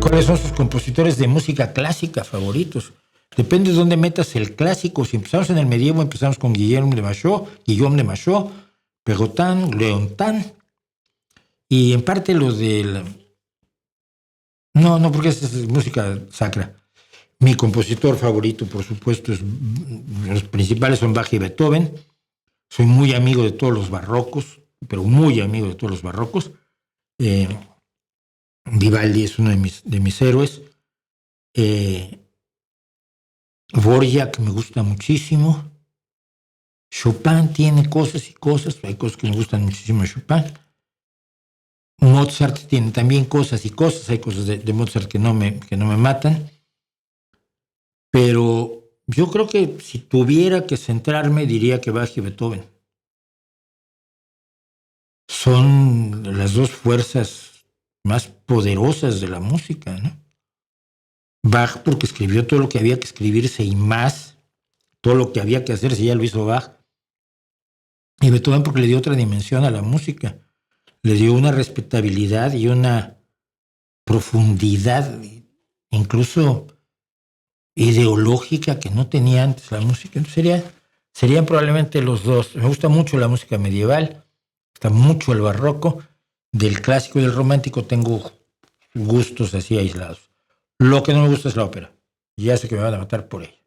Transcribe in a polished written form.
¿Cuáles son sus compositores de música clásica favoritos? Depende de dónde metas el clásico. Si empezamos en el medievo, empezamos con Guillaume de Machaut, Perrotin, Leontin, y en parte los del... No, porque esa es música sacra. Mi compositor favorito, por supuesto, los principales son Bach y Beethoven. Soy muy amigo de todos los barrocos, pero muy amigo de todos los barrocos. Vivaldi es uno de mis héroes. Dvorak me gusta muchísimo. Chopin tiene cosas y cosas. Hay cosas que me gustan muchísimo de Chopin. Mozart tiene también cosas y cosas. Hay cosas de Mozart que no me matan. Pero yo creo que si tuviera que centrarme, diría que Bach y Beethoven son las dos fuerzas más poderosas de la música, ¿no? Bach porque escribió todo lo que había que escribirse y más, todo lo que había que hacerse ya lo hizo Bach. Y Beethoven porque le dio otra dimensión a la música, le dio una respetabilidad y una profundidad, incluso ideológica, que no tenía antes la música. Entonces serían probablemente los dos. Me gusta mucho la música medieval, me gusta mucho el barroco. Del clásico y del romántico tengo gustos así aislados. Lo que no me gusta es la ópera. Ya sé que me van a matar por ello.